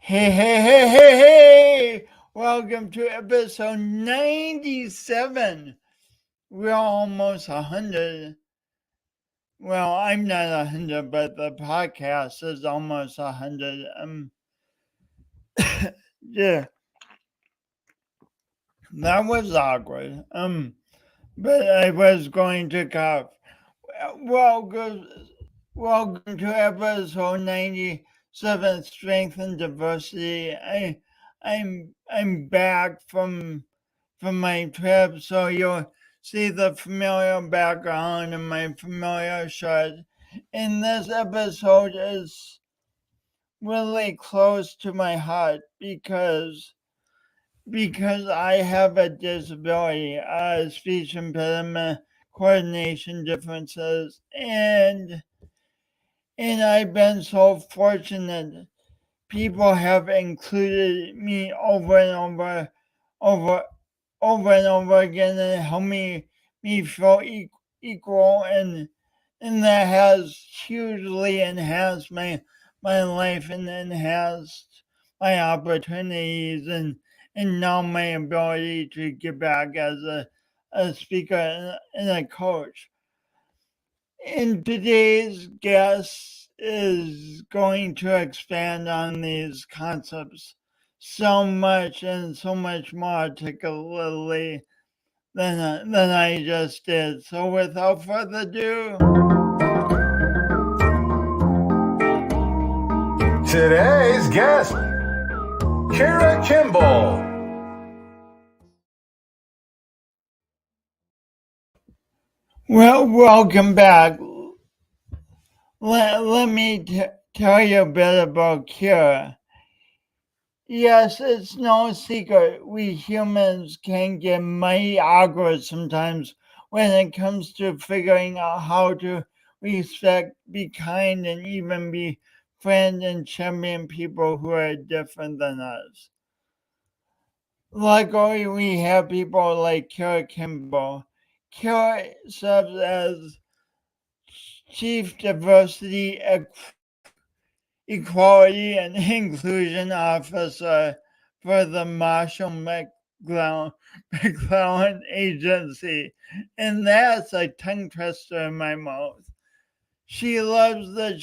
Hey. Welcome to episode 97. We're almost 100. Well, I'm not 100, but the podcast is almost 100. Yeah, that was awkward. But I was going to cough. Welcome, welcome to episode 97, Strength and Diversity. I'm back from my trip, so you'll see the familiar background and my familiar shirt. And this episode is really close to my heart because I have a disability, speech impediment, coordination differences, and I've been so fortunate. People have included me over and over again and help me feel equal, and that has hugely enhanced my life and enhanced my opportunities and now my ability to get back as a speaker and a coach. And today's guest is going to expand on these concepts so much and so much more articulately than I just did. So without further ado, today's guest, Kira Kimball. well, welcome back. Let me tell you a bit about Kira. Yes, it's no secret we humans can get mighty awkward sometimes when it comes to figuring out how to respect, be kind, and even be friend and champion people who are different than us. Luckily, we have people like Kira Kimball. Kira serves as Chief Diversity, Equality, and Inclusion Officer for the Marsh McLennan Agency. And that's a tongue twister in my mouth. She loves the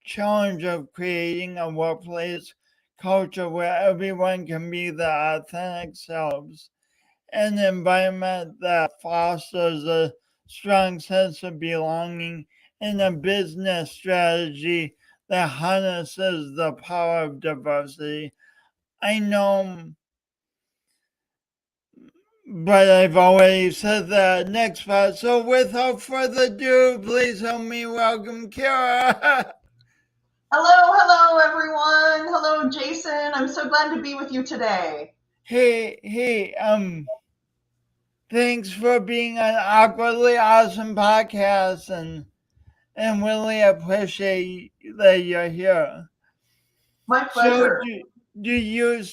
challenge of creating a workplace culture where everyone can be their authentic selves, an environment that fosters a strong sense of belonging, and a business strategy that harnesses the power of diversity. I know, but I've already said that next part. So without further ado, please help me welcome Kira. Hello, everyone. Hello, Jason. I'm so glad to be with you today. Hey, thanks for being on Awkwardly Awesome Podcast and really appreciate that you're here. My pleasure. So do you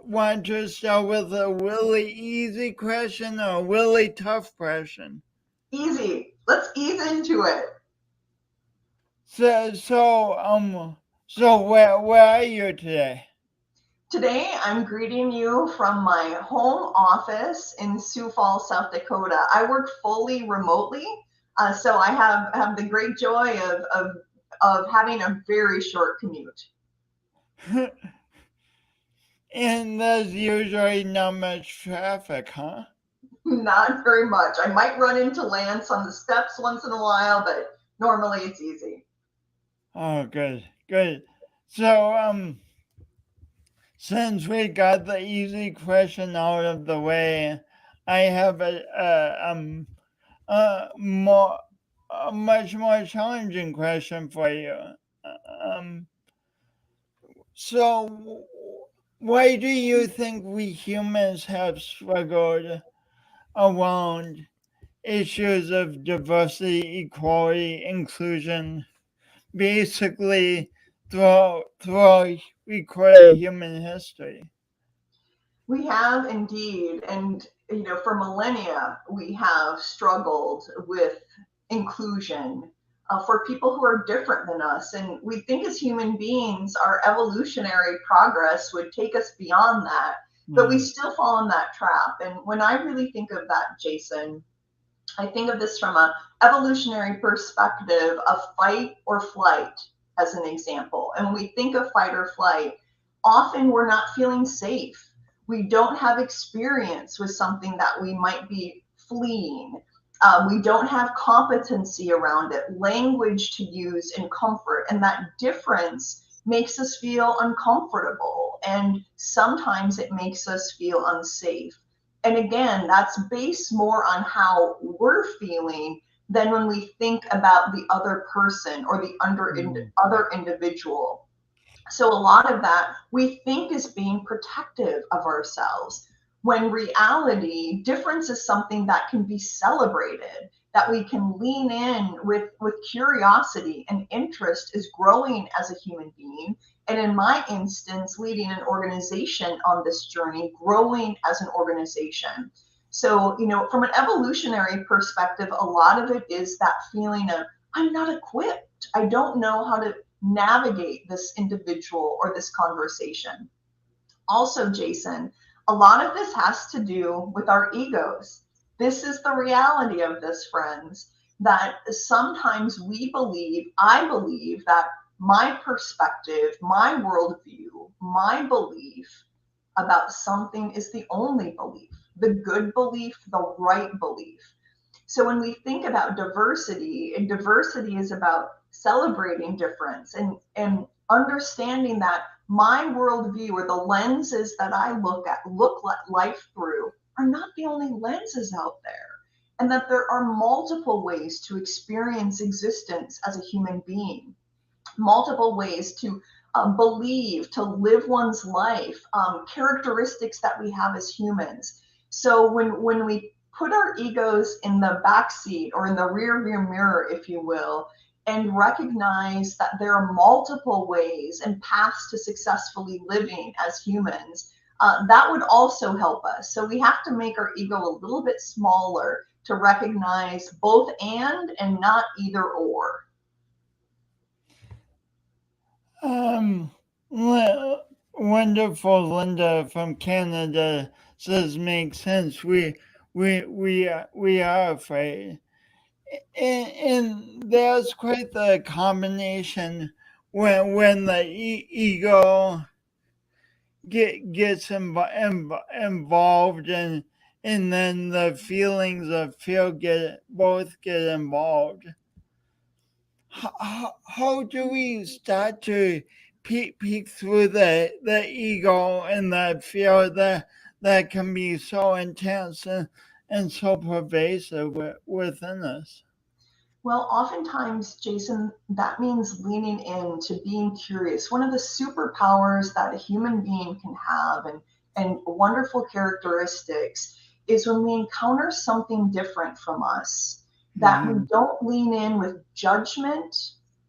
want to start with a really easy question or a really tough question? Easy. Let's ease into it. So where are you today? Today, I'm greeting you from my home office in Sioux Falls, South Dakota. I work fully remotely, so I have the great joy of having a very short commute. And there's usually not much traffic, huh? Not very much. I might run into Lance on the steps once in a while, but normally it's easy. Oh, good. So since we got the easy question out of the way, I have a much more challenging question for you. Um, so why do you think we humans have struggled around issues of diversity, equality, inclusion, basically throughout recorded human history? We have indeed. And, for millennia, we have struggled with inclusion. for people who are different than us. And we think as human beings, our evolutionary progress would take us beyond that, but we still fall in that trap. And when I really think of that, Jason, I think of this from an evolutionary perspective of fight or flight as an example. And when we think of fight or flight, often we're not feeling safe. We don't have experience with something that we might be fleeing. We don't have competency around it, language to use in comfort. And that difference makes us feel uncomfortable. And sometimes it makes us feel unsafe. And again, that's based more on how we're feeling than when we think about the other person or the other individual. So a lot of that we think is being protective of ourselves, when reality, difference is something that can be celebrated, that we can lean in with curiosity and interest is growing as a human being. And in my instance, leading an organization on this journey, growing as an organization. So, from an evolutionary perspective, a lot of it is that feeling of, I'm not equipped. I don't know how to navigate this individual or this conversation. Also, Jason, a lot of this has to do with our egos. This is the reality of this, friends, that sometimes I believe that my perspective, my worldview, my belief about something is the only belief, the good belief, the right belief. So when we think about diversity, and diversity is about celebrating difference and understanding that my worldview or the lenses that I look at life through are not the only lenses out there. And that there are multiple ways to experience existence as a human being, multiple ways to believe, to live one's life, characteristics that we have as humans. So when we put our egos in the back seat or in the rear view mirror, if you will, and recognize that there are multiple ways and paths to successfully living as humans, that would also help us. So we have to make our ego a little bit smaller to recognize both and not either or. Wonderful. Linda from Canada says makes sense. We are afraid, and there's quite the combination when the ego gets involved, and then the feelings of fear both get involved. How do we start to peek through the ego and the fear that can be so intense and so pervasive within us? Well, oftentimes, Jason, that means leaning into being curious. One of the superpowers that a human being can have, and wonderful characteristics, is when we encounter something different from us, that we don't lean in with judgment,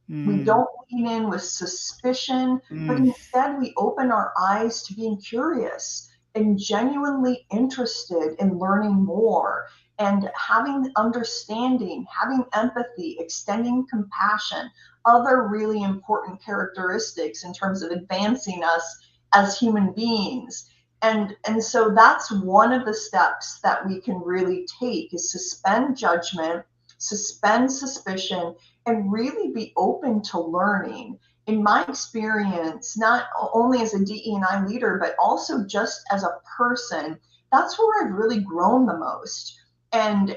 we don't lean in with suspicion, but instead we open our eyes to being curious and genuinely interested in learning more and having understanding, having empathy, extending compassion, other really important characteristics in terms of advancing us as human beings. And so that's one of the steps that we can really take, is suspend judgment, suspend suspicion, and really be open to learning. In my experience, not only as a DE&I leader, but also just as a person, that's where I've really grown the most and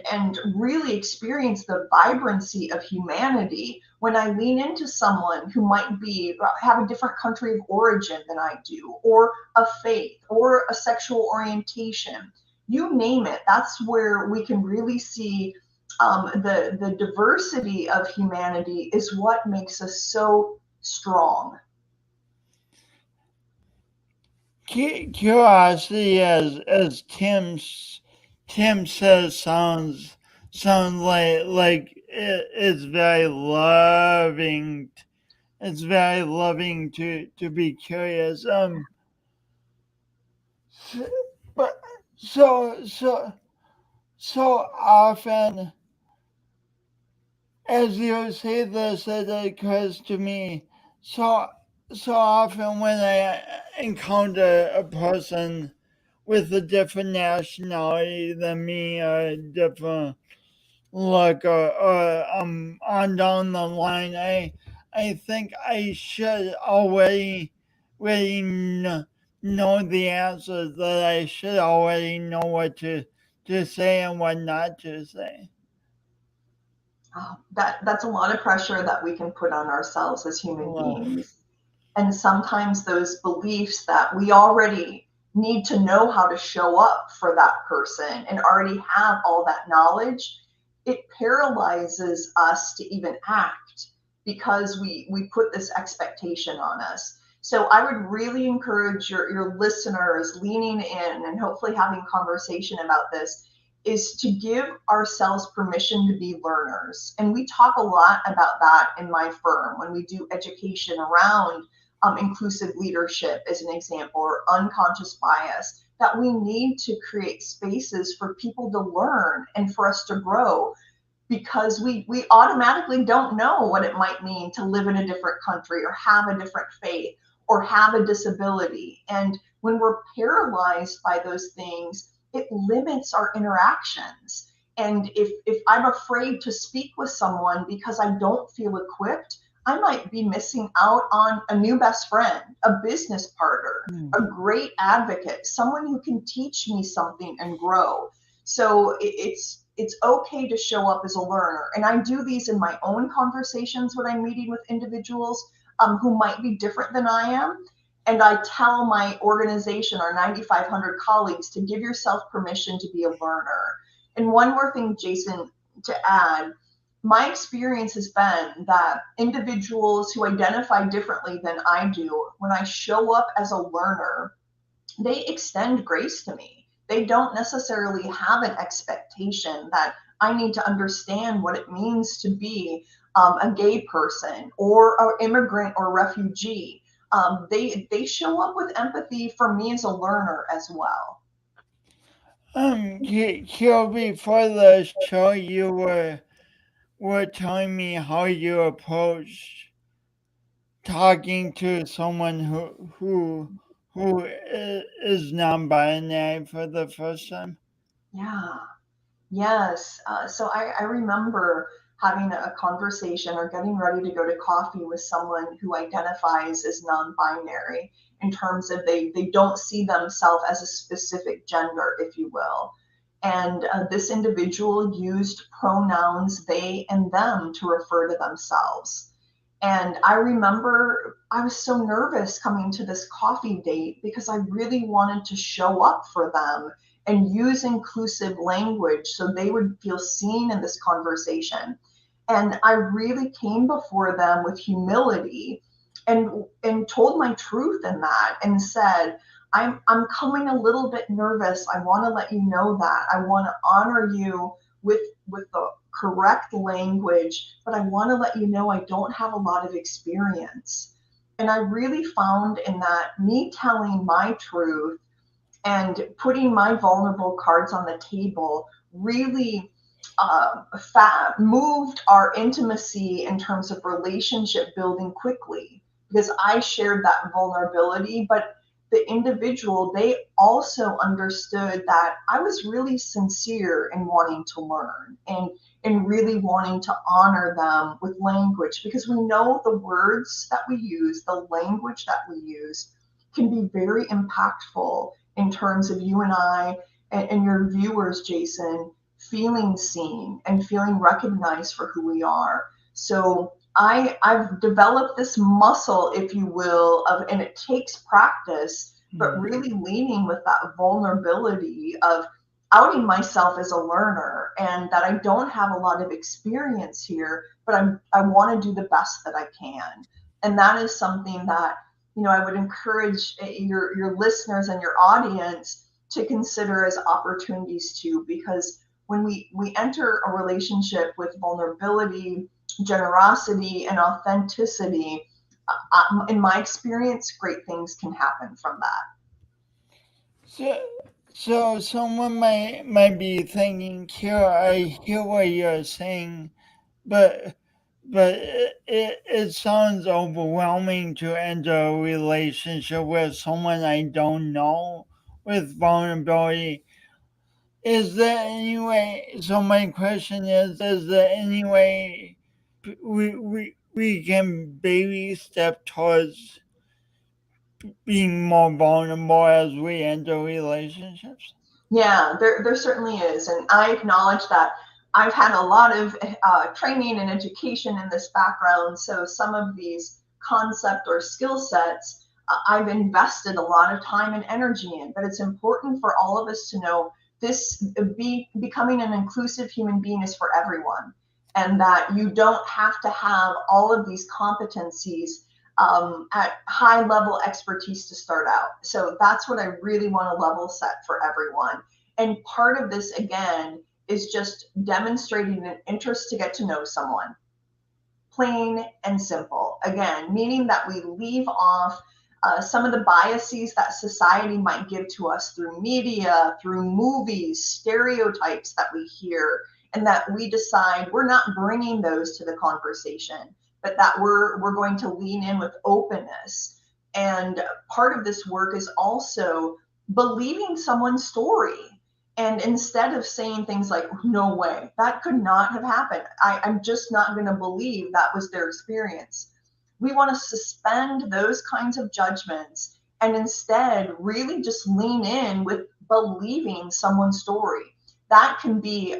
really experience the vibrancy of humanity when I lean into someone who might have a different country of origin than I do, or a faith, or a sexual orientation. You name it. That's where we can really see the diversity of humanity is what makes us so strong. Curiosity, as Tim says, sounds like it's very loving. It's very loving to be curious. But so often As you say this, it occurs to me so so often when I encounter a person with a different nationality than me, or different look, or on down the line, I think I should already really know the answers. That I should already know what to say and what not to say. Oh, that's a lot of pressure that we can put on ourselves as human Well, beings. And sometimes those beliefs that we already need to know how to show up for that person and already have all that knowledge, it paralyzes us to even act because we put this expectation on us. So I would really encourage your listeners leaning in and hopefully having conversation about this is to give ourselves permission to be learners. And we talk a lot about that in my firm when we do education around inclusive leadership, as an example, or unconscious bias, that we need to create spaces for people to learn and for us to grow because we automatically don't know what it might mean to live in a different country or have a different faith or have a disability. And when we're paralyzed by those things, it limits our interactions. And if I'm afraid to speak with someone because I don't feel equipped, I might be missing out on a new best friend, a business partner, hmm. a great advocate, someone who can teach me something and grow. So it's okay to show up as a learner. And I do these in my own conversations when I'm meeting with individuals who might be different than I am. And I tell my organization, our 9,500 colleagues, to give yourself permission to be a learner. And one more thing, Jason, to add, my experience has been that individuals who identify differently than I do, when I show up as a learner, they extend grace to me. They don't necessarily have an expectation that I need to understand what it means to be a gay person or an immigrant or refugee. They show up with empathy for me as a learner as well. Kira, before the show, you were telling me how you approached talking to someone who is non-binary for the first time. Yeah. Yes. So I remember having a conversation or getting ready to go to coffee with someone who identifies as non binary in terms of they don't see themselves as a specific gender, if you will. And this individual used pronouns they and them to refer to themselves. And I remember I was so nervous coming to this coffee date because I really wanted to show up for them and use inclusive language so they would feel seen in this conversation. And I really came before them with humility and told my truth in that and said, I'm coming a little bit nervous. I want to let you know that. I want to honor you with the correct language, but I want to let you know I don't have a lot of experience. And I really found in that me telling my truth and putting my vulnerable cards on the table really moved our intimacy in terms of relationship building quickly because I shared that vulnerability, but the individual, they also understood that I was really sincere in wanting to learn and really wanting to honor them with language because we know the words that we use, the language that we use can be very impactful in terms of you and I and your viewers, Jason, feeling seen and feeling recognized for who we are. So I've developed this muscle, if you will, of, and it takes practice, but Hmm. really leaning with that vulnerability of outing myself as a learner and that I don't have a lot of experience here, but I want to do the best that I can. And that is something that I would encourage your listeners and your audience to consider as opportunities too, because when we enter a relationship with vulnerability, generosity, and authenticity, in my experience, great things can happen from that. So, someone might be thinking, Kira, I hear what you're saying, but it sounds overwhelming to enter a relationship with someone I don't know with vulnerability. Is there any way? So my question is there any way we can baby step towards being more vulnerable as we enter relationships? Yeah, there certainly is. And I acknowledge that I've had a lot of training and education in this background. So some of these concept or skill sets, I've invested a lot of time and energy in. But it's important for all of us to know this becoming an inclusive human being is for everyone. And that you don't have to have all of these competencies at high level expertise to start out. So that's what I really want to level set for everyone. And part of this, again, is just demonstrating an interest to get to know someone. Plain and simple. Again, meaning that we leave off some of the biases that society might give to us through media, through movies, stereotypes that we hear, and that we decide we're not bringing those to the conversation, but that we're going to lean in with openness. And part of this work is also believing someone's story. And instead of saying things like, no way, that could not have happened, I'm just not going to believe that was their experience. We want to suspend those kinds of judgments and instead really just lean in with believing someone's story. That can be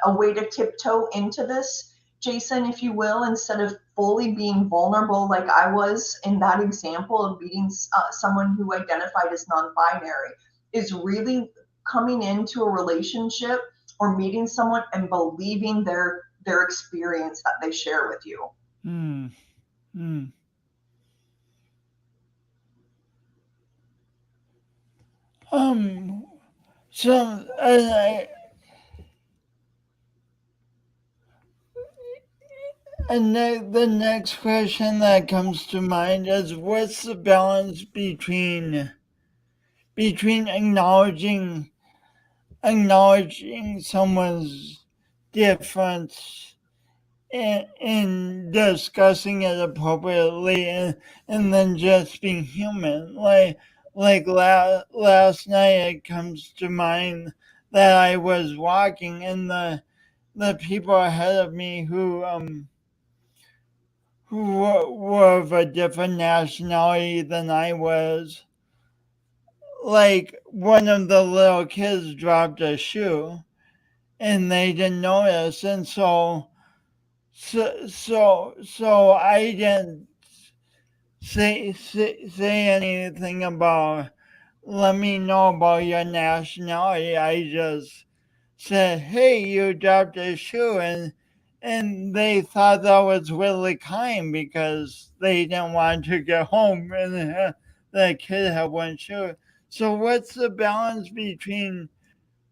a way to tiptoe into this, Jason, if you will, instead of fully being vulnerable like I was in that example of meeting someone who identified as non-binary, is really coming into a relationship or meeting someone and believing their experience that they share with you. Hmm. Hmm. Um. So, the next question that comes to mind is, what's the balance between acknowledging someone's difference in discussing it appropriately, and then just being human. Last night, it comes to mind that I was walking, and the people ahead of me who were of a different nationality than I was, like one of the little kids dropped a shoe and they didn't notice, and so I didn't say anything about, let me know about your nationality. I just said, hey, you dropped a shoe, and they thought that was really kind because they didn't want to get home and the kid had one shoe. So what's the balance between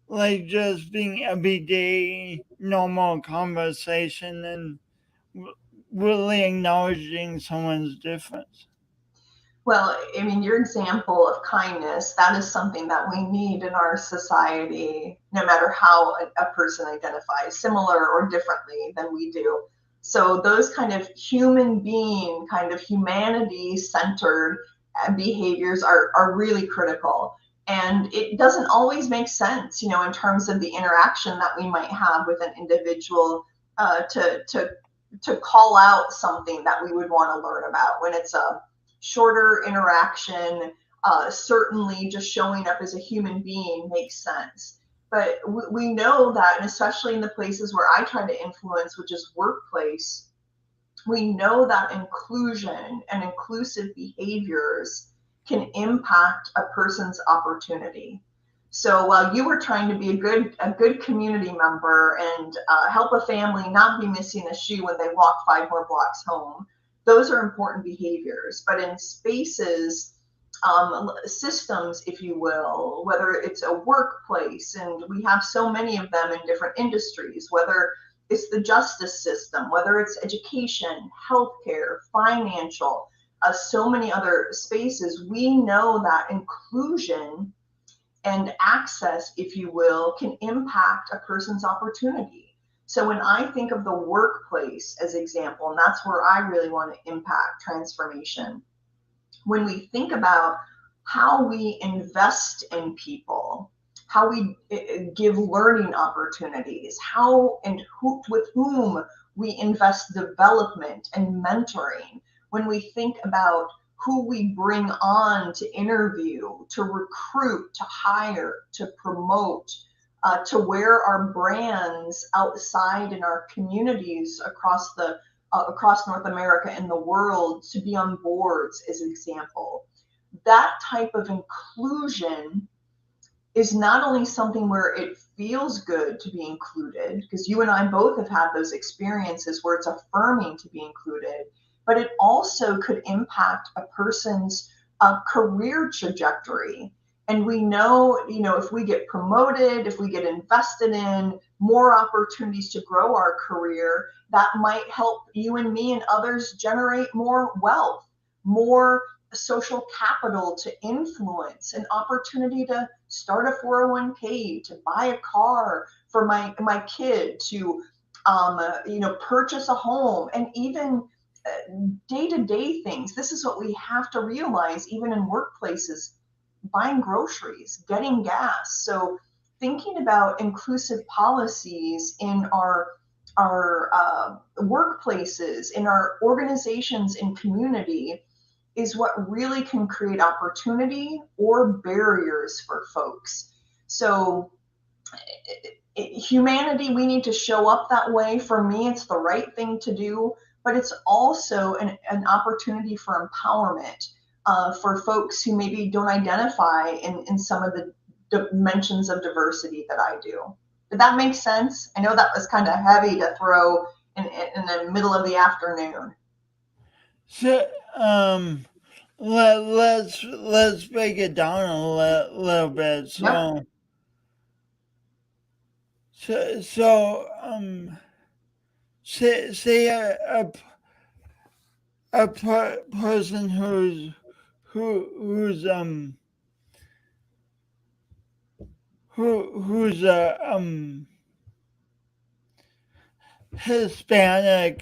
like just being everyday normal conversation and really acknowledging someone's difference? Well, I mean, your example of kindness, that is something that we need in our society, no matter how a person identifies, similar or differently than we do. So, those kind of human being, kind of humanity centered behaviors are really critical. And it doesn't always make sense, in terms of the interaction that we might have with an individual to call out something that we would want to learn about when it's a shorter interaction. Certainly just showing up as a human being makes sense. But we know that, and especially in the places where I try to influence, which is workplace, we know that inclusion and inclusive behaviors can impact a person's opportunity. So while you were trying to be a good community member and help a family not be missing a shoe when they walk 5 more blocks home, those are important behaviors. But in spaces, systems, if you will, whether it's a workplace, and we have so many of them in different industries, whether it's the justice system, whether it's education, healthcare, financial, so many other spaces, we know that inclusion and access, if you will, can impact a person's opportunity. So when I think of the workplace as example, and that's where I really want to impact transformation, when we think about how we invest in people, how we give learning opportunities, how and who, with whom we invest development and mentoring, when we think about who we bring on to interview, to recruit, to hire, to promote, to wear our brands outside in our communities across across North America and the world, to be on boards as an example. That type of inclusion is not only something where it feels good to be included, because you and I both have had those experiences where it's affirming to be included, but it also could impact a person's career trajectory. And we know, if we get promoted, if we get invested in more opportunities to grow our career, that might help you and me and others generate more wealth, more social capital to influence, an opportunity to start a 401k, to buy a car for my kid, to purchase a home, and even day-to-day things. This is what we have to realize, even in workplaces, buying groceries, getting gas. So thinking about inclusive policies in our workplaces, in our organizations, in community, is what really can create opportunity or barriers for folks. So humanity, we need to show up that way. For me, it's the right thing to do, but it's also an opportunity for empowerment for folks who maybe don't identify in some of the dimensions of diversity that I do. Did that make sense? I know that was kind of heavy to throw in the middle of the afternoon. So, let's break it down a little bit. Yep. Say a person who's Hispanic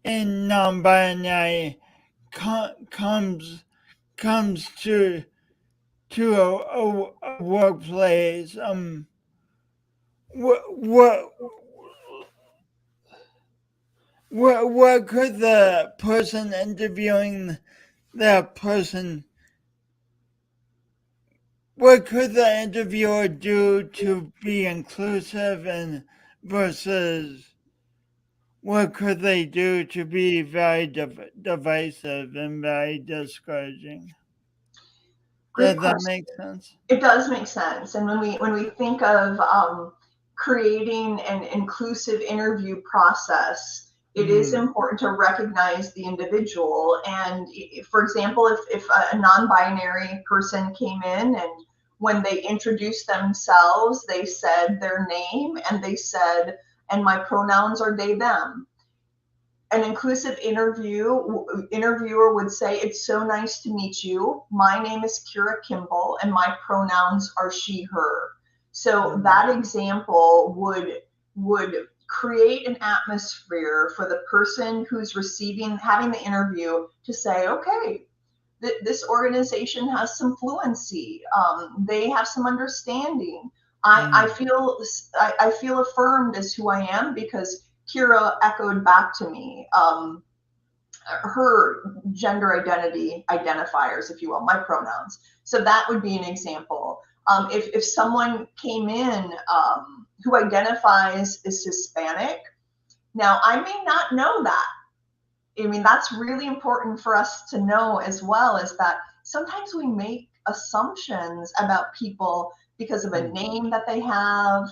and non-binary comes to a workplace. What could the person interviewing that person? What could the interviewer do to be inclusive, and versus what could they do to be very divisive and very discouraging? Great Does that question. make sense? It does make sense. And when we think of creating an inclusive interview process, it is important to recognize the individual. And for example, if a non-binary person came in and when they introduced themselves, they said their name and they said, and my pronouns are they, them. An inclusive interviewer would say, it's so nice to meet you. My name is Kira Kimball and my pronouns are she, her. So that example would create an atmosphere for the person who's having the interview to say, okay, this organization has some fluency. They have some understanding. I feel affirmed as who I am because Kira echoed back to me her gender identity identifiers, if you will, my pronouns. So that would be an example. If someone came in who identifies as Hispanic, now I may not know that. I mean, that's really important for us to know as well, is that sometimes we make assumptions about people because of a name that they have,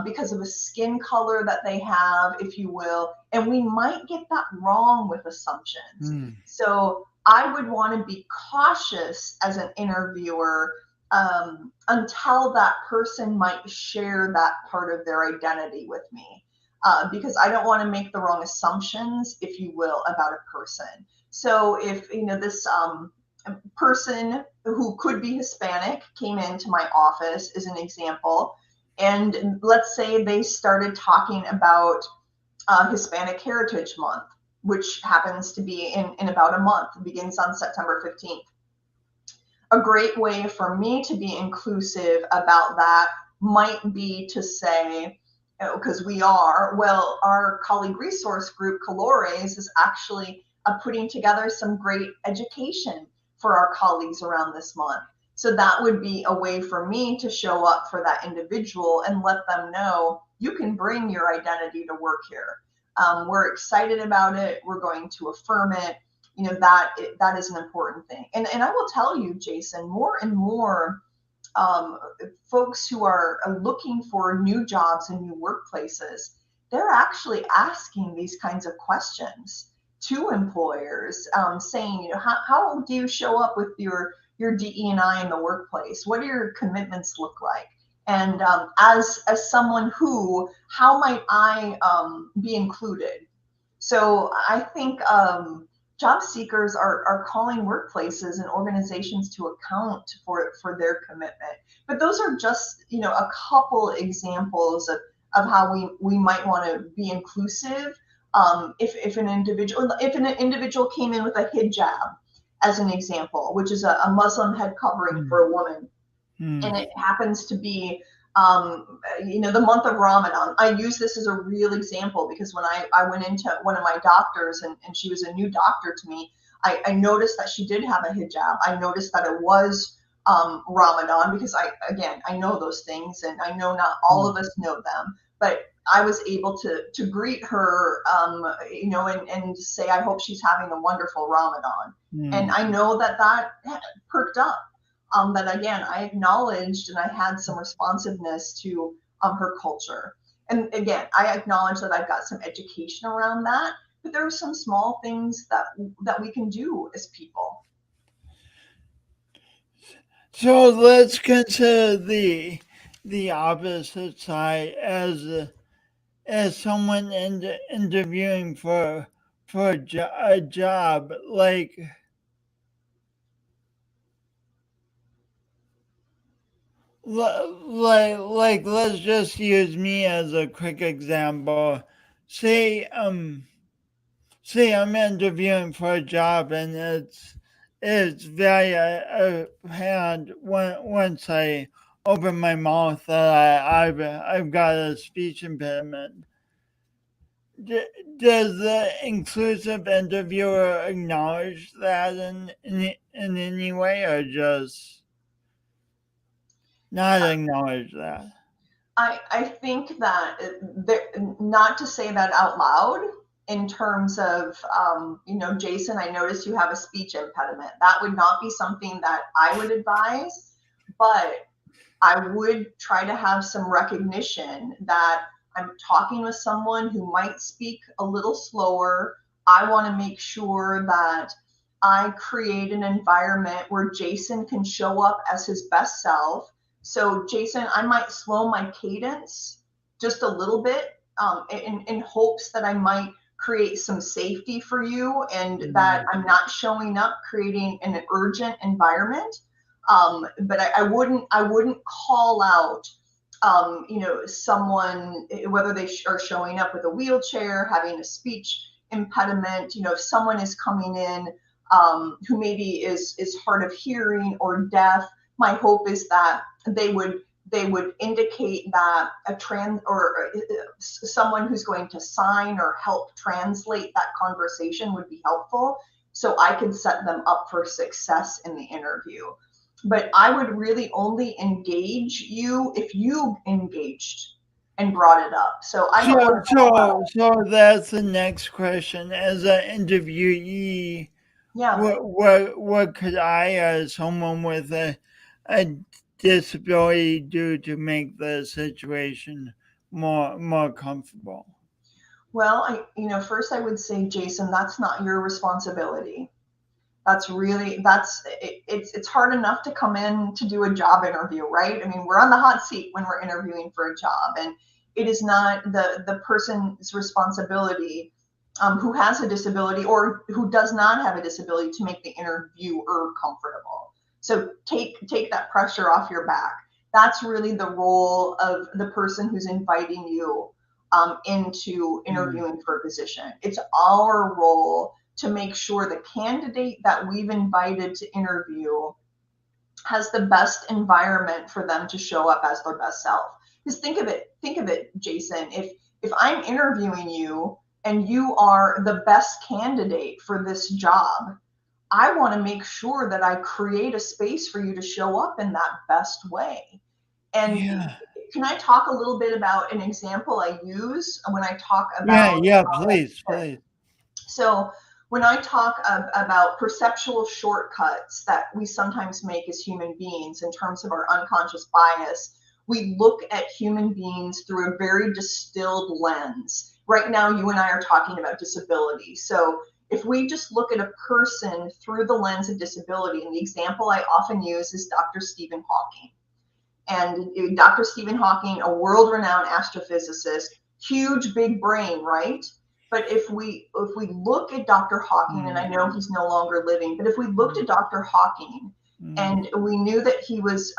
because of a skin color that they have, if you will, and we might get that wrong with assumptions. So I would want to be cautious as an interviewer until that person might share that part of their identity with me. Because I don't want to make the wrong assumptions, if you will, about a person. So if this person who could be Hispanic came into my office, as an example, And let's say they started talking about Hispanic Heritage Month, which happens to be in about a month. It begins on September 15th. A great way for me to be inclusive about that might be to say, because our colleague resource group, Colores, is actually putting together some great education for our colleagues around this month. So that would be a way for me to show up for that individual and let them know you can bring your identity to work here. We're excited about it. We're going to affirm it. That is an important thing. And I will tell you, Jason, more and more folks who are looking for new jobs and new workplaces, they're actually asking these kinds of questions to employers, saying, how do you show up with your DE&I in the workplace? What do your commitments look like? And as someone how might I be included? So I think job seekers are calling workplaces and organizations to account for their commitment. But those are just, a couple examples of how we might want to be inclusive. If an individual came in with a hijab, as an example, which is a Muslim head covering for a woman, and it happens to be the month of Ramadan. I use this as a real example because when I went into one of my doctors and she was a new doctor to me, I noticed that she did have a hijab. I noticed that it was Ramadan because I know those things, and I know not all of us know them, but I was able to greet her, and say, I hope she's having a wonderful Ramadan. And I know that perked up. That again, I acknowledged and I had some responsiveness to her culture. And again, I acknowledge that I've got some education around that, but there are some small things that we can do as people. So let's consider the opposite side as someone interviewing for a job, like let's just use me as a quick example. Say I'm interviewing for a job, and it's very apparent once I open my mouth that I've got a speech impediment. Does the inclusive interviewer acknowledge that in any way, or just not acknowledge that? I think that not to say that out loud in terms of, Jason, I noticed you have a speech impediment. That would not be something that I would advise, but I would try to have some recognition that I'm talking with someone who might speak a little slower. I want to make sure that I create an environment where Jason can show up as his best self. So, Jason, I might slow my cadence just a little bit in hopes that I might create some safety for you and that I'm not showing up creating an urgent environment. But I wouldn't call out, someone, whether they are showing up with a wheelchair, having a speech impediment. If someone is coming in who maybe is hard of hearing or deaf, my hope is that they would indicate that someone who's going to sign or help translate that conversation would be helpful, so I can set them up for success in the interview. But I would really only engage you if you engaged and brought it up. So that's the next question. As an interviewee, what could I, as someone with a disability, do to make the situation more comfortable? Well, first I would say, Jason, that's not your responsibility. It's hard enough to come in to do a job interview, right? I mean, we're on the hot seat when we're interviewing for a job, and it is not the person's responsibility who has a disability or who does not have a disability to make the interviewer comfortable. So take that pressure off your back. That's really the role of the person who's inviting you into interviewing for a position. It's our role to make sure the candidate that we've invited to interview has the best environment for them to show up as their best self. Because think of it, Jason. If I'm interviewing you and you are the best candidate for this job, I want to make sure that I create a space for you to show up in that best way. And Yeah. can I talk a little bit about an example I use when I talk Yeah. about Yeah. Please. Please. so when I talk about perceptual shortcuts that we sometimes make as human beings in terms of our unconscious bias, we look at human beings through a very distilled lens. Right now, you and I are talking about disability. So if we just look at a person through the lens of disability, and the example I often use is Dr. Stephen Hawking. And Dr. Stephen Hawking, a world-renowned astrophysicist, huge, big brain, right? But if we look at Dr. Hawking, and I know he's no longer living, but if we looked at Dr. Hawking and we knew that he was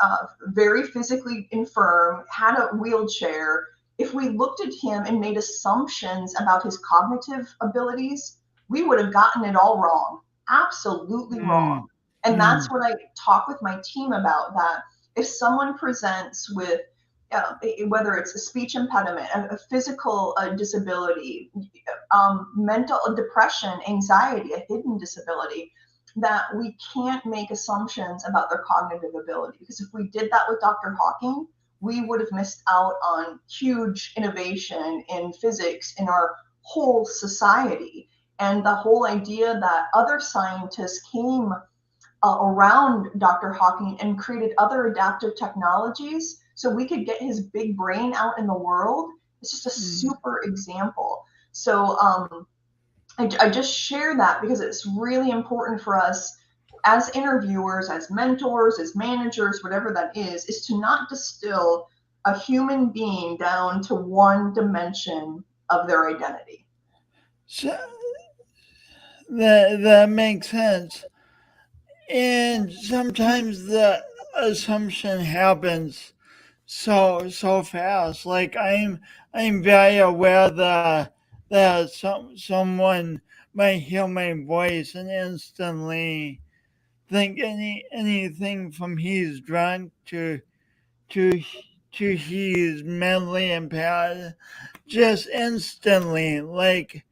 very physically infirm, had a wheelchair, if we looked at him and made assumptions about his cognitive abilities, we would have gotten it all wrong, absolutely wrong. And that's what I talk with my team about, that if someone presents with whether it's a speech impediment, a physical disability, mental depression, anxiety, a hidden disability, that we can't make assumptions about their cognitive ability. Because if we did that with Dr. Hawking, we would have missed out on huge innovation in physics in our whole society. And the whole idea that other scientists came around Dr. Hawking and created other adaptive technologies so we could get his big brain out in the world. It's just a super example. So I just share that because it's really important for us as interviewers, as mentors, as managers, whatever that is to not distill a human being down to one dimension of their identity. So that makes sense. And sometimes the assumption happens so fast. Like I'm very aware that someone might hear my voice and instantly think anything from he's drunk to to he's mentally impaired, just instantly. Like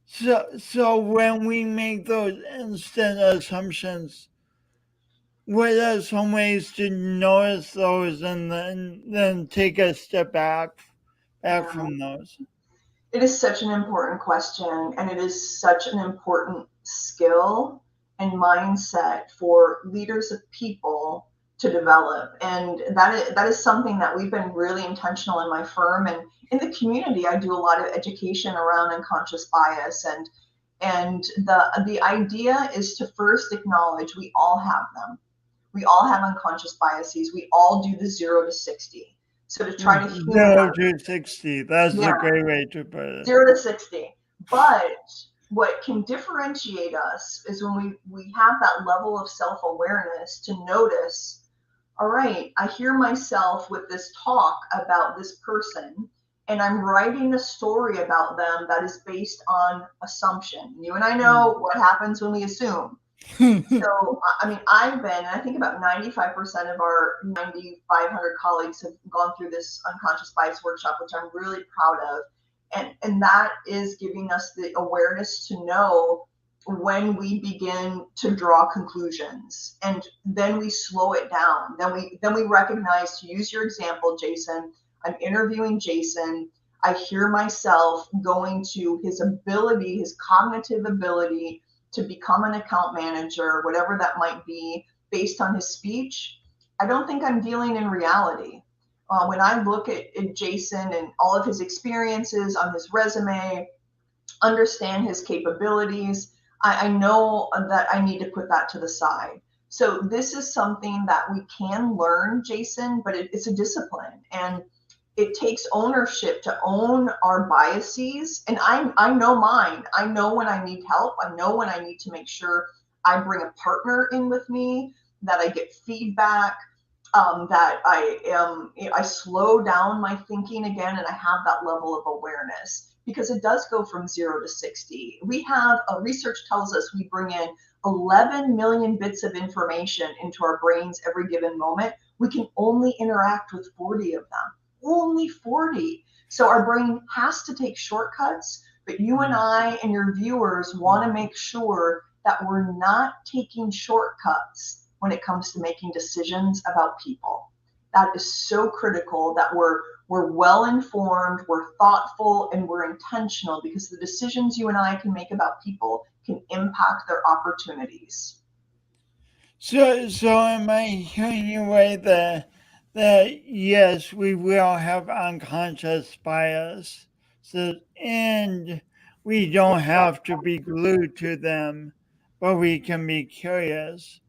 so when we make those instant assumptions, what are some ways to notice those and then take a step back Yeah. from those? It is such an important question, and it is such an important skill and mindset for leaders of people to develop. And that is something that we've been really intentional in my firm and in the community. I do a lot of education around unconscious bias, and the idea is to first acknowledge we all have them. We all have unconscious biases. We all do the 0 to 60. So to try to humanize, 0 to 60. That's yeah, a great way to put it. 0 to 60. But what can differentiate us is when we have that level of self-awareness to notice, all right, I hear myself with this talk about this person, and I'm writing a story about them that is based on assumption. You and I know what happens when we assume. So, I mean, I think about 95% of our 9,500 colleagues have gone through this unconscious bias workshop, which I'm really proud of. And that is giving us the awareness to know when we begin to draw conclusions, and then we slow it down. Then we recognize, to use your example, Jason, I'm interviewing Jason. I hear myself going to his ability, his cognitive ability to become an account manager, whatever that might be, based on his speech. I don't think I'm dealing in reality. When I look at Jason and all of his experiences on his resume, understand his capabilities, I know that I need to put that to the side. So this is something that we can learn, Jason, but it's a discipline. And it takes ownership to own our biases. And I know mine. I know when I need help. I know when I need to make sure I bring a partner in with me, that I get feedback. that I slow down my thinking again, and I have that level of awareness, because it does go from 0 to 60. We have research tells us we bring in 11 million bits of information into our brains every given moment. We can only interact with 40 of them, only 40. So our brain has to take shortcuts, but you and I and your viewers want to make sure that we're not taking shortcuts when it comes to making decisions about people. That is so critical, that we're well informed, we're thoughtful, and we're intentional, because the decisions you and I can make about people can impact their opportunities. So am I hearing you right that yes, we will have unconscious bias, and we don't have to be glued to them, but we can be curious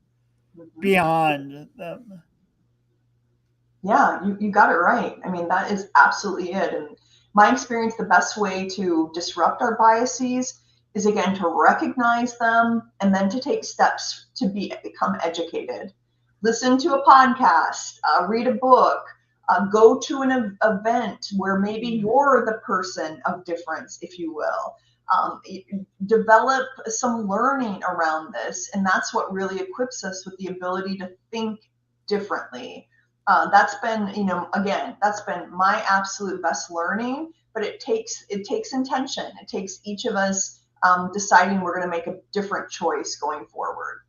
beyond them. Yeah, you got it right. I mean, that is absolutely it. And my experience, the best way to disrupt our biases is, again, to recognize them and then to take steps to become educated. Listen to a podcast, read a book, go to an event where maybe you're the person of difference, if you will. Develop some learning around this, and that's what really equips us with the ability to think differently. That's been, again, that's been my absolute best learning, but it takes intention. It takes each of us deciding we're going to make a different choice going forward.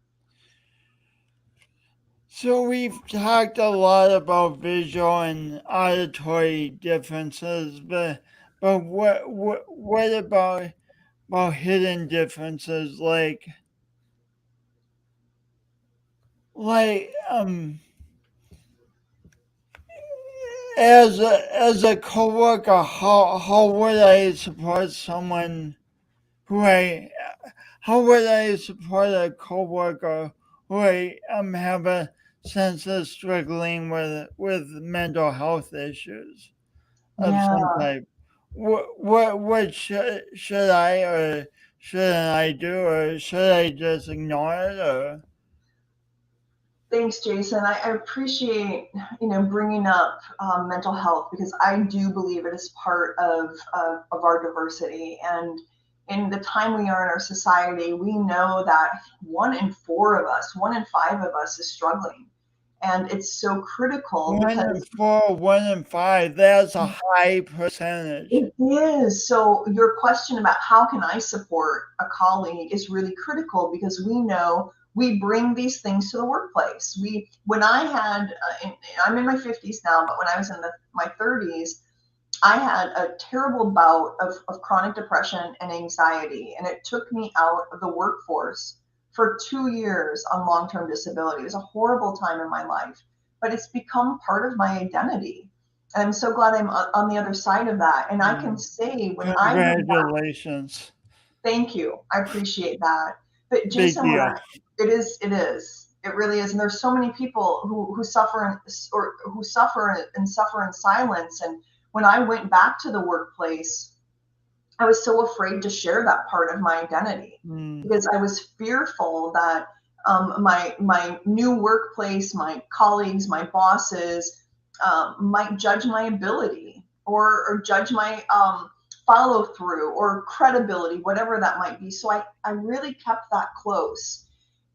So we've talked a lot about visual and auditory differences, but what about hidden differences like as a coworker, how would I support someone who I how would I support a coworker who I have a sense of struggling with mental health issues of some Yeah. type? What should I or shouldn't I do, or should I just ignore it? Or Thanks, Jason. I appreciate bringing up mental health, because I do believe it is part of our diversity. And in the time we are in our society, we know that 1 in 4 of us, 1 in 5 of us is struggling, and it's so critical one in because four, 1 in 5, that's a high percentage. it is. So your question about how can I support a colleague is really critical, because we know we bring these things to the workplace. When I had, I'm in my 50s now, but when I was in my 30s, I had a terrible bout of chronic depression and anxiety, and it took me out of the workforce for 2 years on long-term disability. It was a horrible time in my life, but it's become part of my identity. And I'm so glad I'm on the other side of that. And I can say when I went back, Congratulations. thank you, I appreciate that. But Big Jason, deal. it really is. And there's so many people who suffer and suffer in silence. And when I went back to the workplace, I was so afraid to share that part of my identity, because I was fearful that my new workplace, my colleagues, my bosses might judge my ability, or judge my follow through or credibility, whatever that might be. So I really kept that close.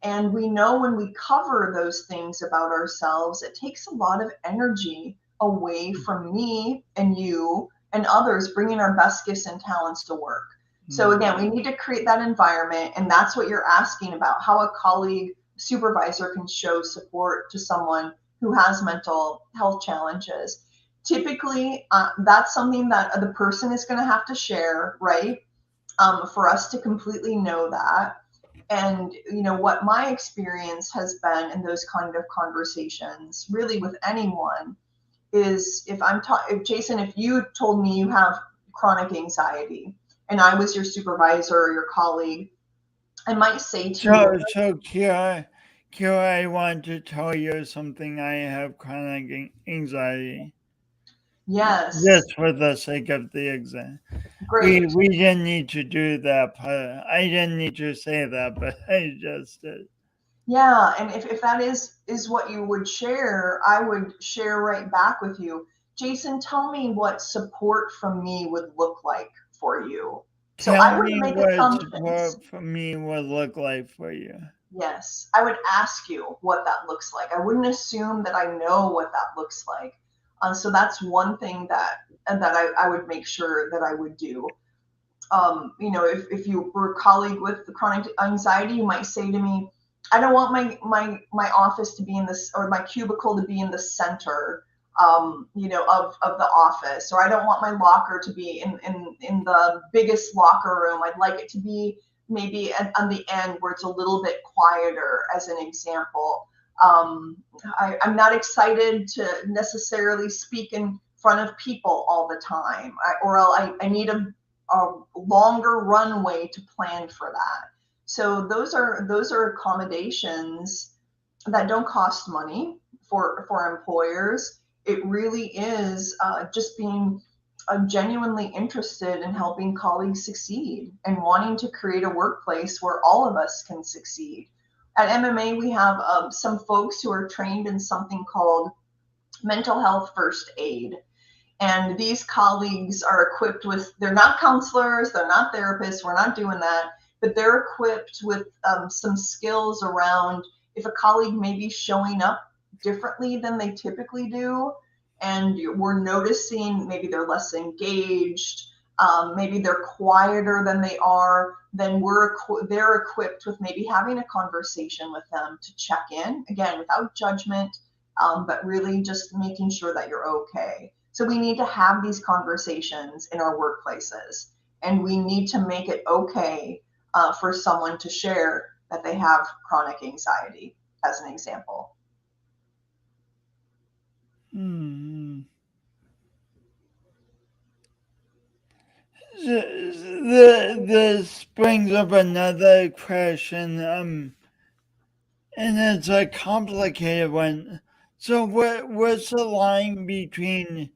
And we know when we cover those things about ourselves, it takes a lot of energy away from me and you and others bringing our best gifts and talents to work. So again, we need to create that environment, and that's what you're asking about, how a colleague, supervisor can show support to someone who has mental health challenges. Typically, that's something that the person is going to have to share, right? For us to completely know that. And what my experience has been in those kind of conversations, really with anyone, is if Jason, if you told me you have chronic anxiety and I was your supervisor or your colleague, I might say to you, So Kira, I want to tell you something. I have chronic anxiety. yes, Just for the sake of the exam. great. We didn't need to do that part. I didn't need to say that, but I just did. Yeah, and if that is what you would share, I would share right back with you. Jason, tell me what support from me would look like for you. So Tell I wouldn't me make what assumptions. support for me would look like for you. Yes, I would ask you what that looks like. I wouldn't assume that I know what that looks like. So that's one thing that I would make sure that I would do. If you were a colleague with the chronic anxiety, you might say to me, I don't want my office to be in this, or my cubicle to be in the center, of the office, or I don't want my locker to be in the biggest locker room. I'd like it to be maybe on the end where it's a little bit quieter, as an example. I'm not excited to necessarily speak in front of people all the time, I need a longer runway to plan for that. So those are accommodations that don't cost money for employers. It really is just being genuinely interested in helping colleagues succeed and wanting to create a workplace where all of us can succeed. At MMA, we have some folks who are trained in something called mental health first aid. And these colleagues are equipped with, they're not counselors, they're not therapists, we're not doing that, but they're equipped with some skills around if a colleague may be showing up differently than they typically do, and we're noticing maybe they're less engaged, maybe they're quieter than they are, then they're equipped with maybe having a conversation with them to check in, again, without judgment, but really just making sure that you're okay. So we need to have these conversations in our workplaces, and we need to make it okay for someone to share that they have chronic anxiety, as an example. This brings up another question, and it's a complicated one. So, what's the line between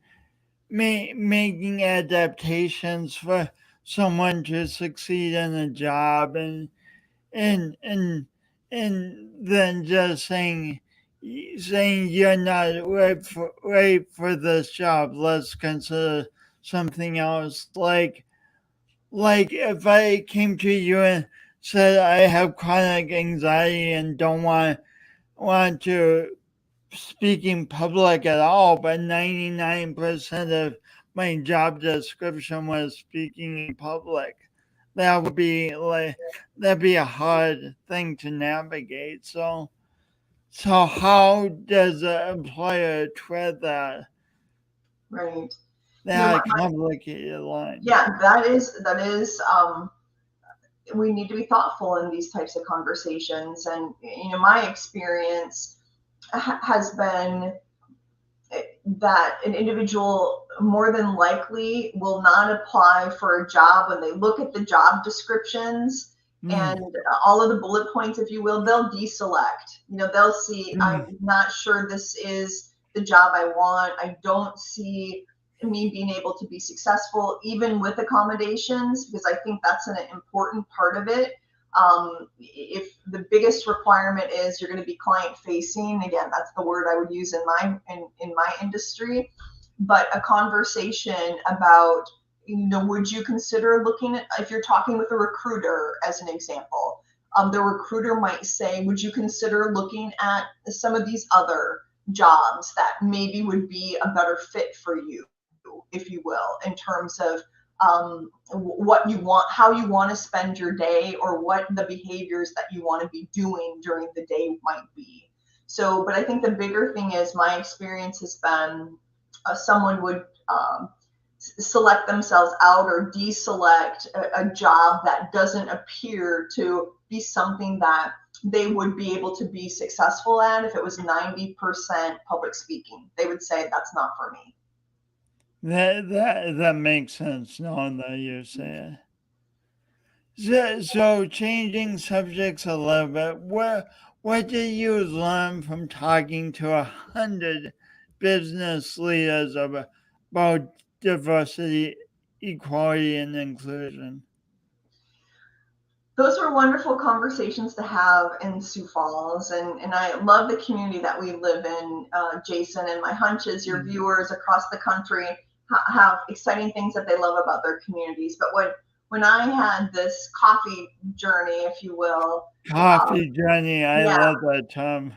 making adaptations for someone to succeed in a job and and and then just saying you're not right for this job. Let's consider something else. Like if I came to you and said I have chronic anxiety and don't want to speak in public at all, but 99% of my job description was speaking in public. That would be like that'd be a hard thing to navigate. So how does an employer tread Right. that complicated line? Yeah, that is we need to be thoughtful in these types of conversations. And my experience has been that an individual more than likely will not apply for a job when they look at the job descriptions and all of the bullet points, if you will. They'll deselect. They'll see, I'm not sure this is the job I want. I don't see me being able to be successful even with accommodations, because I think that's an important part of it. If the biggest requirement is you're going to be client facing, again, that's the word I would use in my industry. But a conversation about, would you consider looking at, if you're talking with a recruiter, as an example, the recruiter might say, would you consider looking at some of these other jobs that maybe would be a better fit for you, if you will, in terms of what you want, how you want to spend your day, or what the behaviors that you want to be doing during the day might be. So, but I think the bigger thing is, my experience has been someone would select themselves out or deselect a job that doesn't appear to be something that they would be able to be successful at. If it was 90% public speaking, they would say, that's not for me. That makes sense knowing that you say it. So changing subjects a little bit, what did you learn from talking to 100 business leaders about diversity, equality, and inclusion? Those were wonderful conversations to have in Sioux Falls, and I love the community that we live in, Jason. And my hunch is your Mm. viewers across the country have exciting things that they love about their communities. But when I had this coffee journey, if you will, Coffee journey, I yeah, love that term.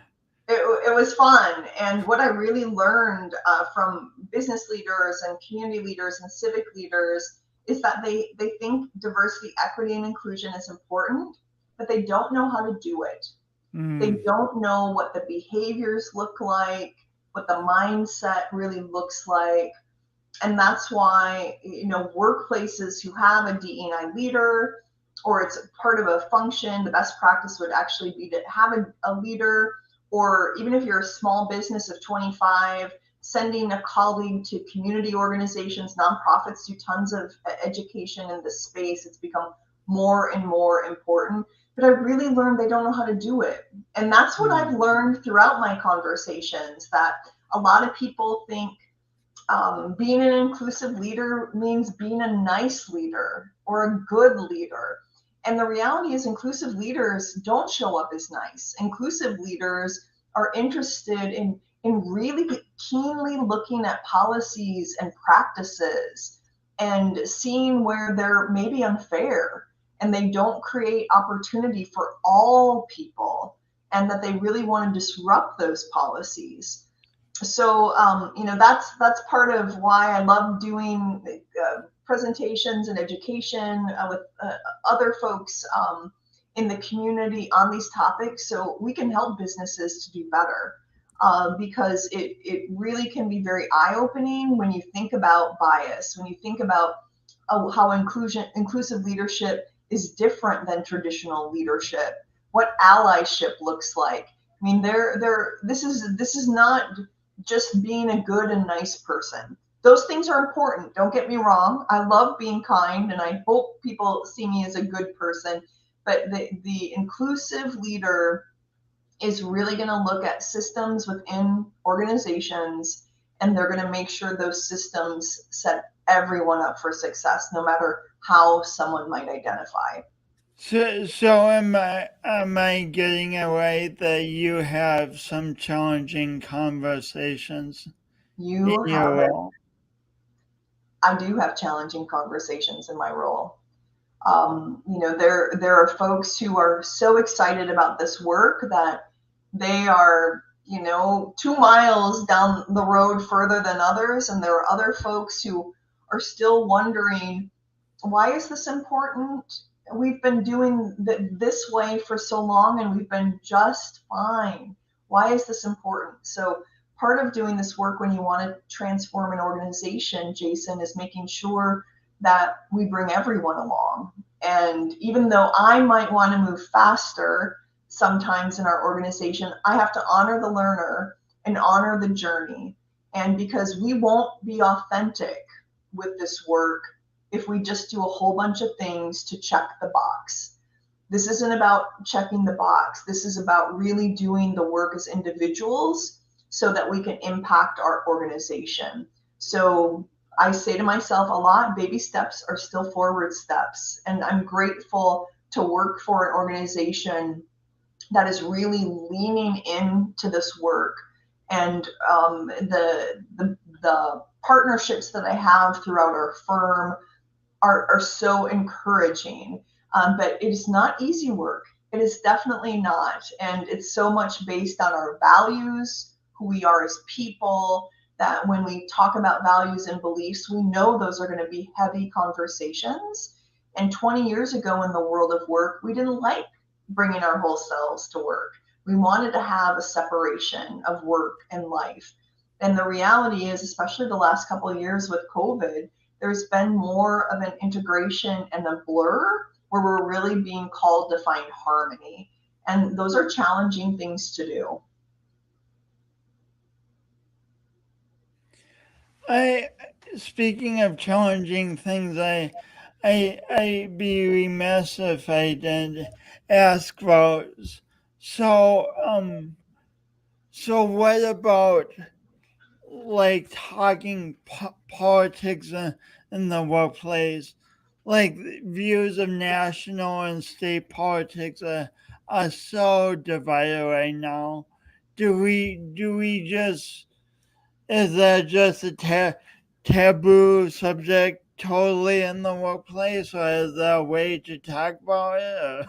it was fun. And what I really learned from business leaders and community leaders and civic leaders is that they think diversity, equity, and inclusion is important, but they don't know how to do it. They Mm. don't know what the behaviors look like, what the mindset really looks like. And that's why, workplaces who have a DEI leader, or it's part of a function, the best practice would actually be to have a leader, or even if you're a small business of 25, sending a colleague to community organizations. Nonprofits do tons of education in this space. It's become more and more important, but I really learned they don't know how to do it. And that's what I've Mm. learned throughout my conversations, that a lot of people think being an inclusive leader means being a nice leader or a good leader. And the reality is, inclusive leaders don't show up as nice. Inclusive leaders are interested in really keenly looking at policies and practices and seeing where they're maybe unfair and they don't create opportunity for all people, and that they really want to disrupt those policies. So that's part of why I love doing presentations and education with other folks in the community on these topics, so we can help businesses to do better. Because it really can be very eye-opening when you think about bias, when you think about how inclusive leadership is different than traditional leadership, what allyship looks like. I mean, this is not just being a good and nice person. Those things are important. Don't get me wrong. I love being kind and I hope people see me as a good person. But the inclusive leader is really going to look at systems within organizations, and they're going to make sure those systems set everyone up for success, no matter how someone might identify. So am I getting it right that you have some challenging conversations in You your have it. role? I do have challenging conversations in my role. There are folks who are so excited about this work that they are 2 miles down the road further than others, and there are other folks who are still wondering, why is this important? We've been doing this way for so long and we've been just fine. Why is this important? So part of doing this work when you want to transform an organization, Jason, is making sure that we bring everyone along. And even though I might want to move faster sometimes in our organization, I have to honor the learner and honor the journey. And because we won't be authentic with this work if we just do a whole bunch of things to check the box. This isn't about checking the box. This is about really doing the work as individuals so that we can impact our organization. So I say to myself a lot, baby steps are still forward steps. And I'm grateful to work for an organization that is really leaning into this work. And the partnerships that I have throughout our firm are so encouraging. But it is not easy work. It is definitely not. And it's so much based on our values, who we are as people, that when we talk about values and beliefs, we know those are going to be heavy conversations. And 20 years ago in the world of work, we didn't like bringing our whole selves to work. We wanted to have a separation of work and life. And the reality is, especially the last couple of years with COVID, there's been more of an integration and a blur where we're really being called to find harmony. And those are challenging things to do. I Speaking of challenging things, I be remiss if I didn't ask those. So so what about like talking politics in the workplace? like views of national and state politics are so divided right now. Do we just, is that just a taboo subject totally in the workplace, or is there a way to talk about it?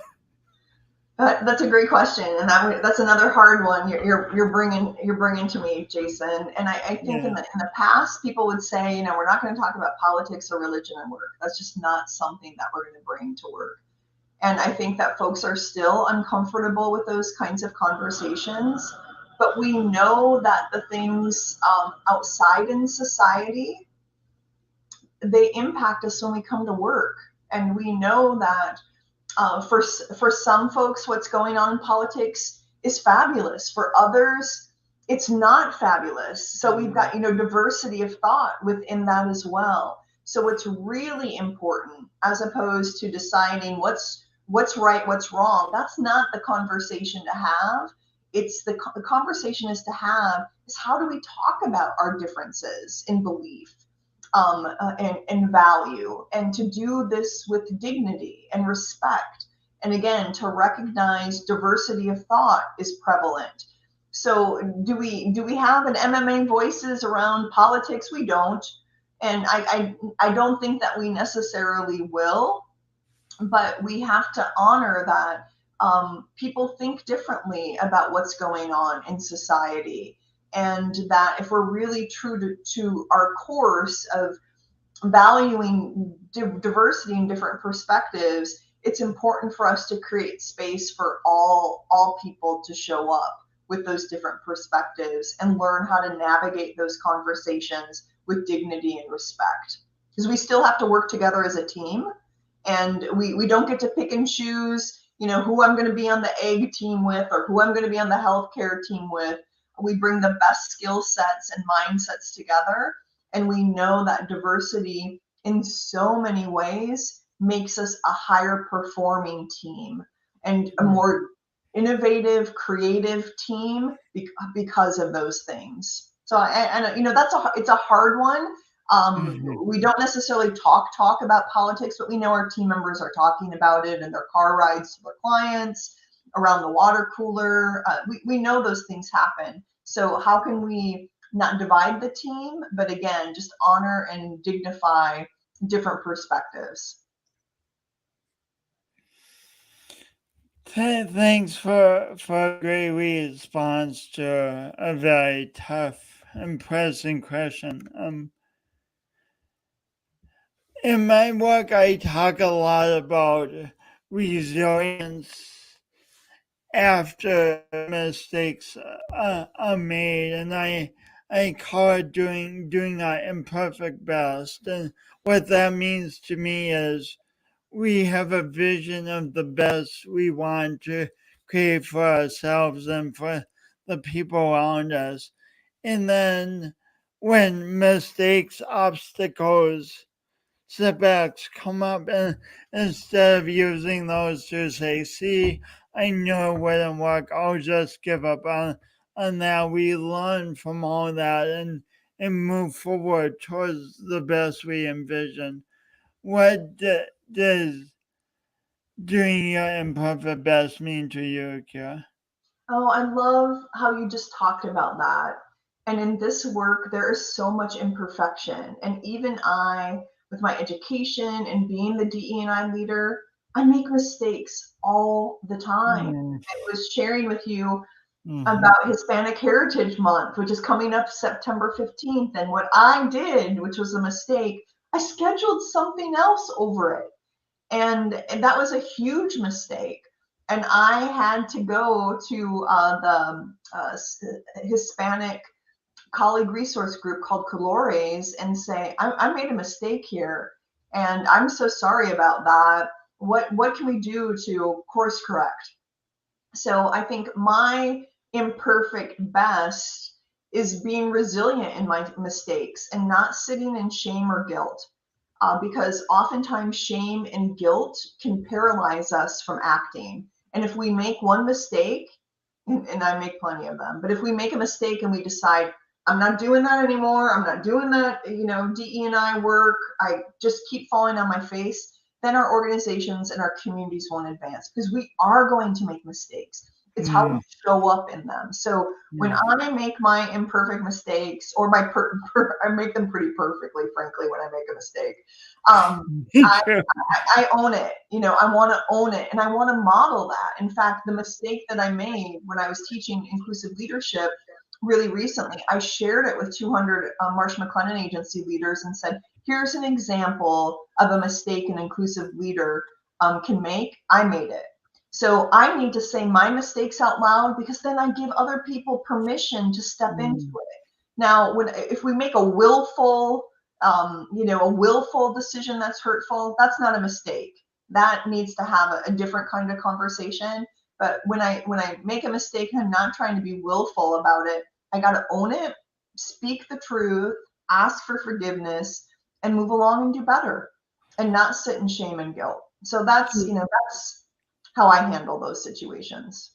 That's a great question, and that's another hard one you're bringing to me, Jason. And I think Yeah. in the past, people would say, we're not going to talk about politics or religion at work. That's just not something that we're going to bring to work. And I think that folks are still uncomfortable with those kinds of conversations. But we know that the things outside in society, they impact us when we come to work. And we know that for some folks, what's going on in politics is fabulous. For others, it's not fabulous. So we've got diversity of thought within that as well. So it's really important, as opposed to deciding what's right, what's wrong. That's not the conversation to have. It's the conversation is to have is how do we talk about our differences in belief, and value, and to do this with dignity and respect. And again, to recognize diversity of thought is prevalent. So do we have an MMA voices around politics? We don't. And I don't think that we necessarily will, but we have to honor that people think differently about what's going on in society. And that if we're really true to our course of valuing diversity and different perspectives, it's important for us to create space for all people to show up with those different perspectives and learn how to navigate those conversations with dignity and respect. Because we still have to work together as a team, and we don't get to pick and choose, who I'm going to be on the egg team with or who I'm going to be on the healthcare team with. We bring the best skill sets and mindsets together, and we know that diversity in so many ways makes us a higher performing team and a more innovative, creative team because of those things. So I it's a hard one. Mhm. We don't necessarily talk about politics, but we know our team members are talking about it in their car rides to their clients, around the water cooler. We know those things happen. So how can we not divide the team, but again, just honor and dignify different perspectives? Thanks for a great response to a very tough and pressing question. In my work, I talk a lot about resilience after mistakes are made, and I call it doing our imperfect best. And what that means to me is we have a vision of the best we want to create for ourselves and for the people around us. And then when mistakes, obstacles, setbacks come up, and instead of using those to say, see, I know it wouldn't work, I'll just give up on that. We learn from all that and move forward towards the best we envision. What does doing your imperfect best mean to you, Kira? Oh, I love how you just talked about that. And in this work, there is so much imperfection. And even I, with my education and being the DE&I leader, I make mistakes all the time. Mm, I was sharing with you mhm, about Hispanic Heritage Month, which is coming up September 15th. And what I did, which was a mistake, I scheduled something else over it. And that was a huge mistake. And I had to go to the Hispanic colleague resource group called Colores and say, I made a mistake here, and I'm so sorry about that. What can we do to course correct? So I think my imperfect best is being resilient in my mistakes and not sitting in shame or guilt, because oftentimes shame and guilt can paralyze us from acting. And if we make one mistake, and I make plenty of them, but if we make a mistake and we decide, I'm not doing that anymore, I'm not doing that, DE&I work, I just keep falling on my face, then our organizations and our communities won't advance, because we are going to make mistakes. It's how we show up in them. So when I make my imperfect mistakes, or I make them pretty perfectly, frankly, when I make a mistake, I own it. I want to own it, and I want to model that. In fact, the mistake that I made when I was teaching inclusive leadership really recently, I shared it with 200 Marsh McLennan Agency leaders and said, here's an example of a mistake an inclusive leader can make. I made it. So I need to say my mistakes out loud, because then I give other people permission to step into it. Now, if we make a willful decision that's hurtful, that's not a mistake. That needs to have a different kind of conversation. But when I make a mistake, I'm not trying to be willful about it. I got to own it, speak the truth, ask for forgiveness, and move along and do better, and not sit in shame and guilt. So that's how I handle those situations.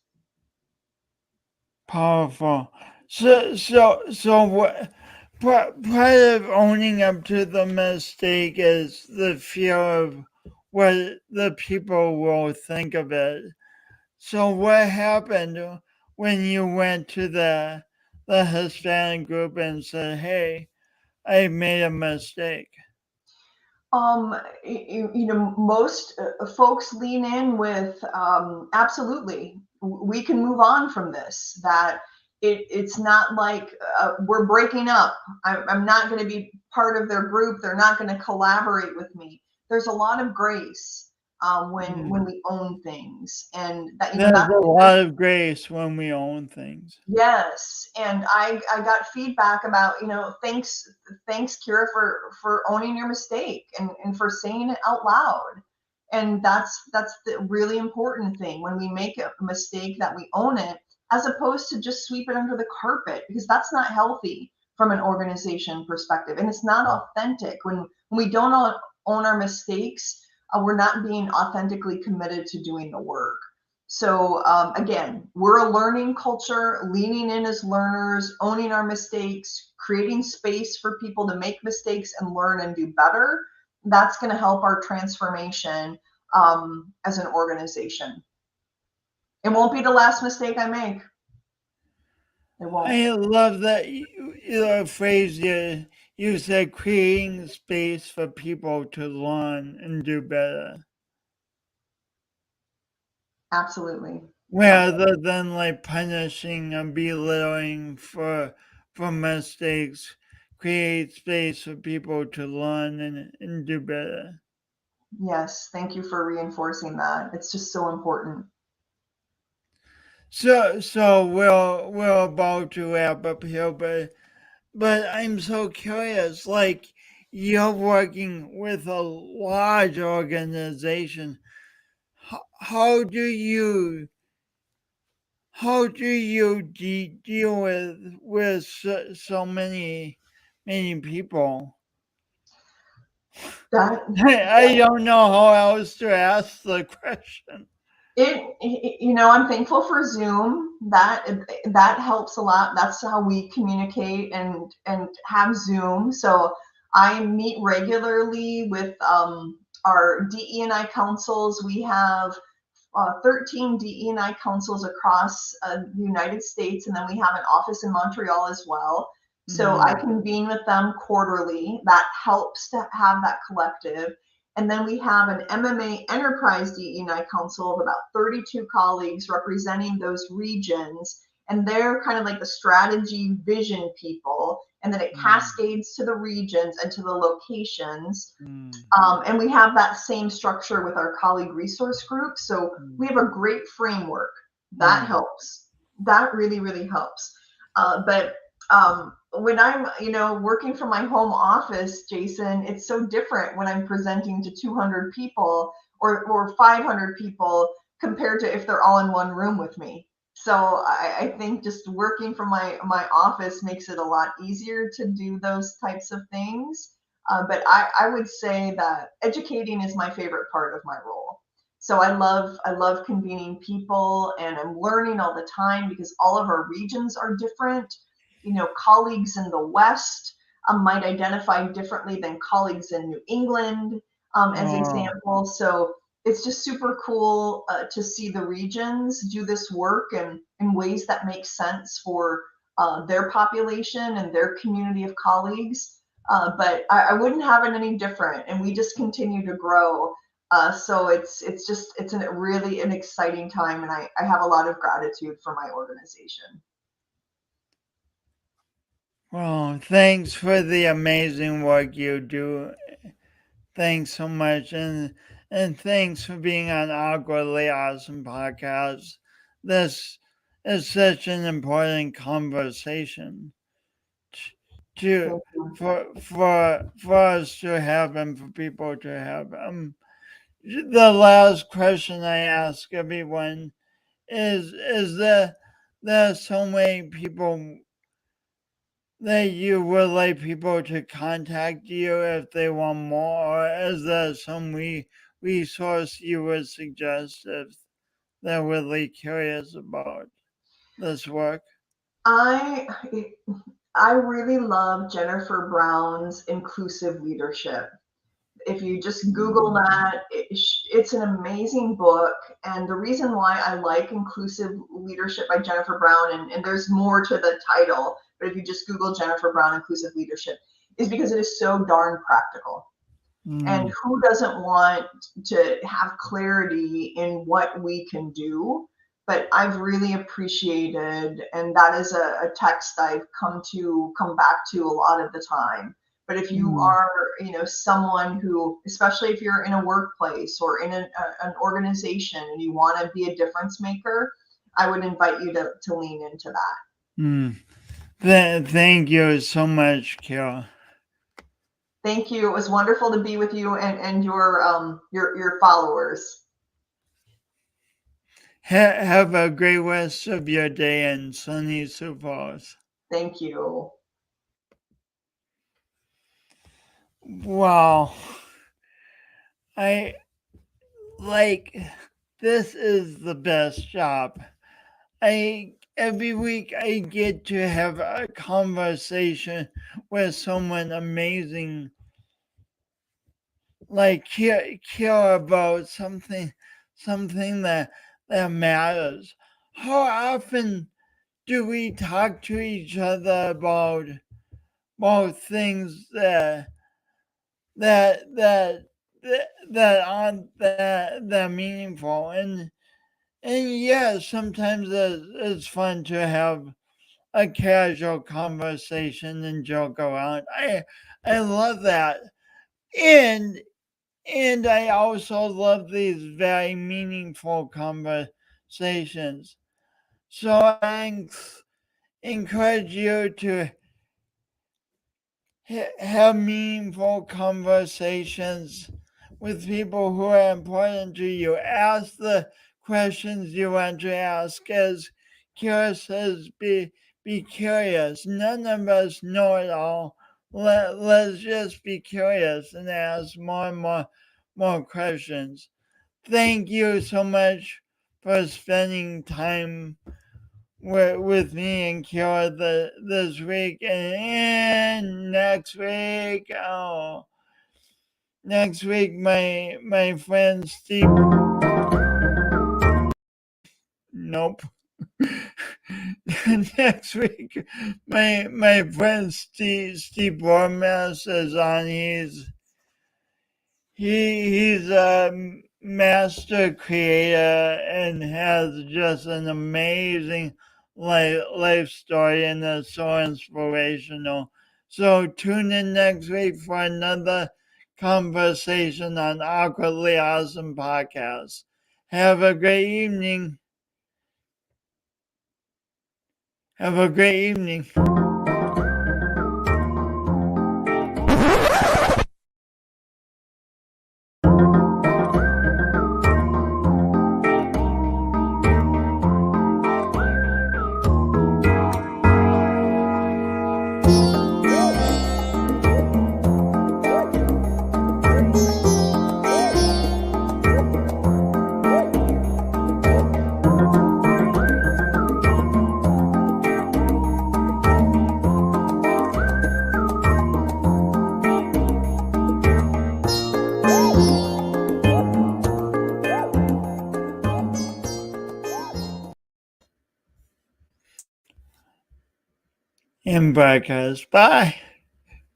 Powerful. So what? Part of owning up to the mistake is the fear of what the people will think of it. So what happened when you went to the Hispanic group and said, "Hey, I made a mistake"? Most folks lean in with absolutely, we can move on from this. That it's not like we're breaking up. I'm not going to be part of their group. They're not going to collaborate with me. There's a lot of grace when we own things, and there's a lot of grace when we own things. Yes, and I got feedback about, thanks Kira for owning your mistake and for saying it out loud. And that's the really important thing, when we make a mistake, that we own it, as opposed to just sweep it under the carpet, because that's not healthy from an organization perspective, and it's not authentic. When we don't own our mistakes, we're not being authentically committed to doing the work. So again, we're a learning culture, leaning in as learners, owning our mistakes, creating space for people to make mistakes and learn and do better. That's going to help our transformation as an organization. It won't be the last mistake I make. It won't. I love that phrase you said, creating space for people to learn and do better. Absolutely. Rather than like punishing and belittling for mistakes, create space for people to learn and do better. Yes, thank you for reinforcing that. It's just so important. So we're about to wrap up here, but I'm so curious. Like, you're working with a large organization. How do you deal with so many people? I don't know how else to ask the question. I'm thankful for Zoom. That helps a lot. That's how we communicate and have Zoom. So I meet regularly with our DE&I councils. We have 13 DE&I councils across the United States, and then we have an office in Montreal as well. So I convene with them quarterly. That helps to have that collective. And then we have an MMA Enterprise DE&I Council of about 32 colleagues representing those regions. And they're kind of like the strategy vision people. And then it cascades to the regions and to the locations. And we have that same structure with our colleague resource group. So we have a great framework. That helps. That really, really helps. But when I'm, working from my home office, Jason, it's so different when I'm presenting to 200 people or 500 people compared to if they're all in one room with me. So I think just working from my office makes it a lot easier to do those types of things. But I would say that educating is my favorite part of my role. So I love convening people, and I'm learning all the time, because all of our regions are different. Colleagues in the West might identify differently than colleagues in New England. as examples. So it's just super cool to see the regions do this work in ways that make sense for their population and their community of colleagues. But I wouldn't have it any different, and we just continue to grow. So it's really an exciting time, and I have a lot of gratitude for my organization. Well, thanks for the amazing work you do. Thanks so much, and thanks for being on Awkwardly Awesome podcast. This is such an important conversation to for us to have and for people to have. The last question I ask everyone is there so many people that you would like people to contact you if they want more, or is there some resource you would suggest if they're really curious about this work? I really love Jennifer Brown's Inclusive Leadership. If you just Google that, it's an amazing book. And the reason why I like Inclusive Leadership by Jennifer Brown, and there's more to the title, but if you just Google Jennifer Brown Inclusive Leadership, is because it is so darn practical. And who doesn't want to have clarity in what we can do? But I've really appreciated, and that is a text I've come back to a lot of the time. But if you are, someone who, especially if you're in a workplace or in an organization and you want to be a difference maker, I would invite you to lean into that. Thank you so much, Kira. Thank you. It was wonderful to be with you and your followers. Have a great rest of your day in sunny Sioux Falls. Thank you. Wow. This is the best job. Every week I get to have a conversation with someone amazing like Kira about something that matters. How often do we talk to each other about things that aren't that meaningful? And yeah, sometimes it's fun to have a casual conversation and joke around. I love that. And I also love these very meaningful conversations. So I encourage you to have meaningful conversations with people who are important to you. Ask the questions you want to ask. As Kira says, be curious. None of us know it all. Let's just be curious and ask more and more questions. Thank you so much for spending time with me and Kira this week and next week. Next week, my friend Steve. Nope. Next week, my friend Steve Bormas is on. He's a master creator and has just an amazing life story, and it's so inspirational. So tune in next week for another conversation on Awkwardly Awesome Podcast. Have a great evening. Have a great evening. and breakfast. Bye.